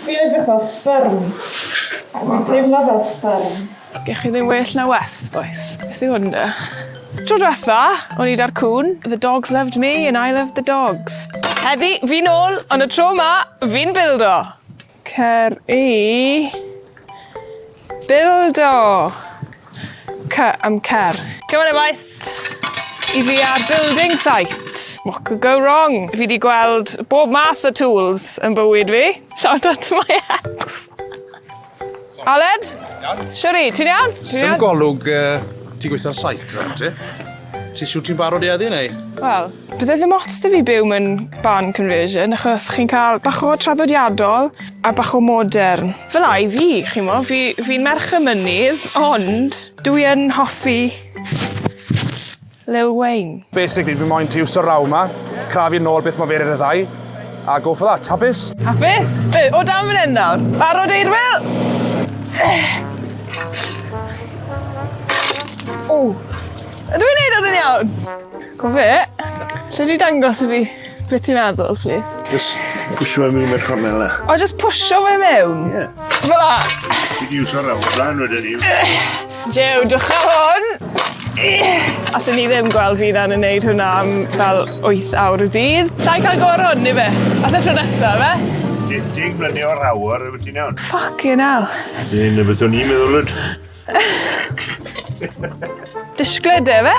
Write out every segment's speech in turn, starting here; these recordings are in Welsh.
Fi'n edrych fel sbyrm. Fi'n teimlo fel sbyrm. Gech chi ddim well na West, boys. Beth yw hwn da? Tro diwetha, o'n i da'r cwn. The dogs loved me and I loved the dogs. Heddi, fi'n ôl, ond y tro ma, fi'n bildo. Cer i... bildo. Am cer. Come on, boys. I fi ar building site. What could go wrong? Fi di gweld bob math o tools yn bywyd fi. Shout out to my ex. Aled? Siwri, ti'n iawn? Sym golwg ti gweithio'r site, rhaid ti? Ti siwt ti'n barod i eddi, neu? Wel, bydde ddim ots da fi byw mewn barn conversion, achos chi'n cael bach o traddodiadol a bach o modern. Fel ai fi, chi'n mo, fi'n merch y mynydd, ond dwi yn hoffi Lil Wayne. Basically, fi moyn ti wrth o'r raw ma, crafu nôl beth mae fer i'r ddau, a go for that. Hapus? Hapus? O dan fan hyn nawr. Barod Eirwyl? O, ydw i'n neud o'n iawn? Go fe? Lle di dangos i fi beth ti'n meddwl, please? Just pwysio fe mewn i'r cornela. O, just pwysio fe mewn? Ie. Fel la? Ti'n iws o'r awfran wedyn ni. Jew, dwch ar hwn. Allwn ni ddim gweld fi dan yn neud hwnna am fel 8 awr y dydd. Sa'n cael gor hwn, ni fe? Allwn tro nesaf, fe? 10 blynedd o'r awr, efo ti'n iawn. Fucking hell. Dyn, beth o'n i'n meddwl yd. Disgled fe?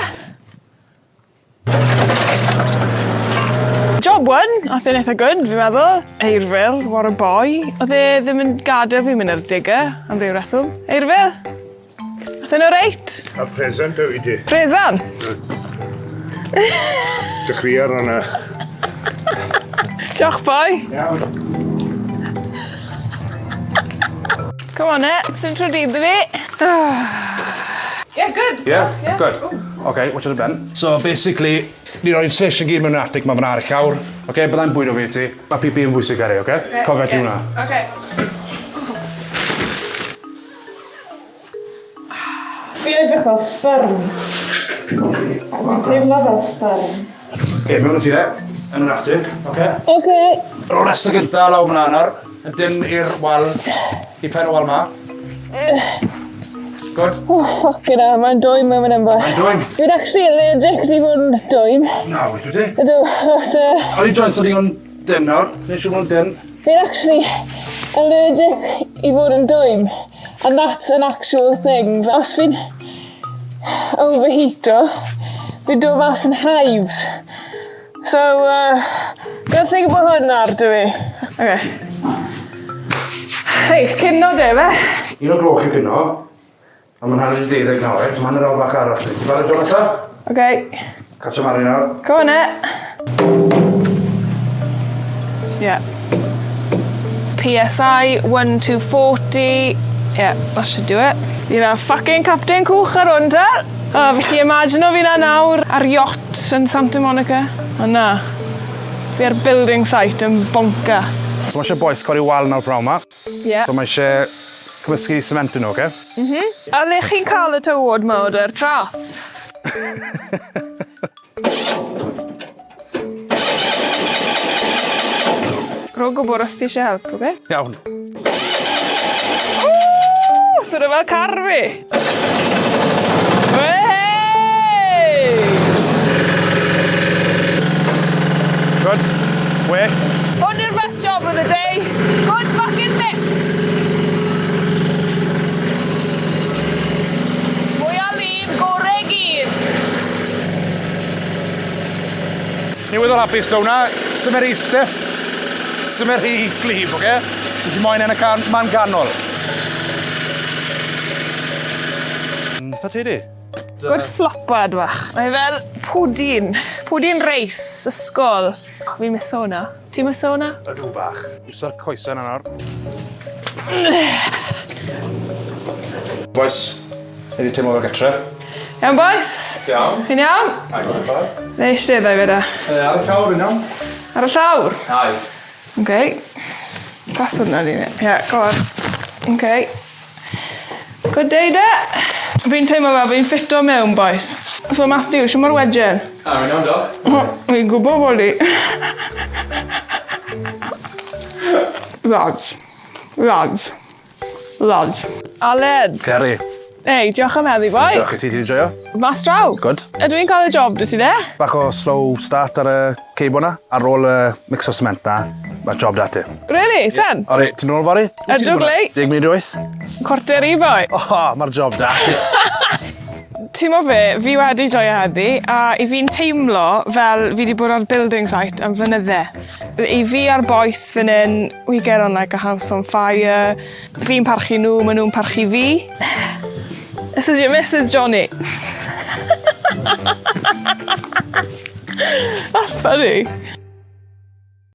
Job one, oedd e'n eitha good, fi'n meddwl. Eirwyl, what a boy. Oedd e ddim yn gadael fi'n mynd ar digger am ryw reswm. Eirwyl? Oedd e'n oreit? A present o fi di. Present? Dechreuar hwnna. Diolch, boi. Iawn. Come on, sy'n tro dydd fi. Yeah, good. Yeah, it's good. OK, watch it ben. So, basically, ni roi'n session gyd mewn atig ma fan ar y llawr. OK, byddai'n bwydo fi ti. Mae pipi yn bwysig ar ei, OK? Cofio ti hwnna. OK. Fi'n edrych fel sbyrm. Fi'n teimlo fel sbyrm. OK, mewn o ti de. Yn yr atig, OK? OK. Ro'r rest o gynta law man anar. Ydyn i'r wal, i pen o wal ma. Good. Oh, fucking hell, mae'n dwym mewn fan hyn, boi. Mae'n dwym. Fi'n actually allergic i fod yn dwym. Na, wyt ti? Ydw, os Oli joints o'n i'n dyn nawr. Neu siw nhw'n dyn. Fi'n actually allergic i fod yn dwym. And that's an actual thing. Os fi'n overheato, fi'n dod mas yn hives. So, don't think about hwn ar, dwi. Okay. Hei, cynno de, fe? Un o gloch i gynno. A mae'n hanner 12 nawr, so mae'n hanner o bach arall. Ti'n barod John nesa? OK. Catch o Mari nawr. Go on, Yeah. PSI 1240. Yeah, that should do it. Fi fel fucking Captain Cwch ar hwn, ta? O, fi chi imagino fi na nawr ar yacht yn Santa Monica. O na. Fi ar building site yn bonca. So mae eisiau boes codi wal nawr prawn ma. Yeah. So mae eisiau cymysgu cement yn nhw, oce? A le chi'n cael y tywod mawr yr trath? Rwy'n gwybod os ti eisiau help, oce? Iawn. Ww! Sort of fel car fi. Wey! Good. Well. Hwn yw'r best job of the day. Good fucking mix. Mwy o lun, gore gyd. Ni weddol hapus o hwnna. Symer i stiff. Symer i glif, oce? So ti moyn yn y man ganol. Tha ti di? Good flopad fach. Mae fel pwdin. Pwdin reis, ysgol. Fi'n miss hwnna. Ti'n miss hwnna? Ydw bach. Iwsa'r coesau yna nawr. Boes, ydi teimlo fel gytre? Iawn, boys? Iawn. Fi'n iawn? Iawn, ffordd. Neu eisiau fe da? Ar y llawr yn iawn? Ar y llawr? Ai. OK. Pas hwnna di. Yeah, go on. OK. Good day, da. Fi'n teimlo fel fi'n ffito mewn, boys. So, Matthew, siw mae'r wedgen? Fi'n iawn, diolch. Fi'n gwybod bod i. Ddod. Lads. Lads. Aled. Ceri. Ei, diolch am heddi, boi. Diolch i ti, ti'n joio? Mas draw. Good. Ydw i'n cael y job, dwi ti de? Bach o slow start ar y ceibo na. Ar ôl y mix o cement na, mae job da ti. Really, sen? Ori, ti'n nôl fori? Ydw glei. 10 munud i 8? Cwarter i, boi. Mae'r job da ti. Ti'n mo be, fi wedi joio heddi, a i fi'n teimlo fel fi wedi bod ar building site am flynydde. I fi a'r boys fan hyn, we get on like a house on fire. Fi'n parchu nhw, maen nhw'n parchu fi. This is your Mrs. Johnny. That's funny.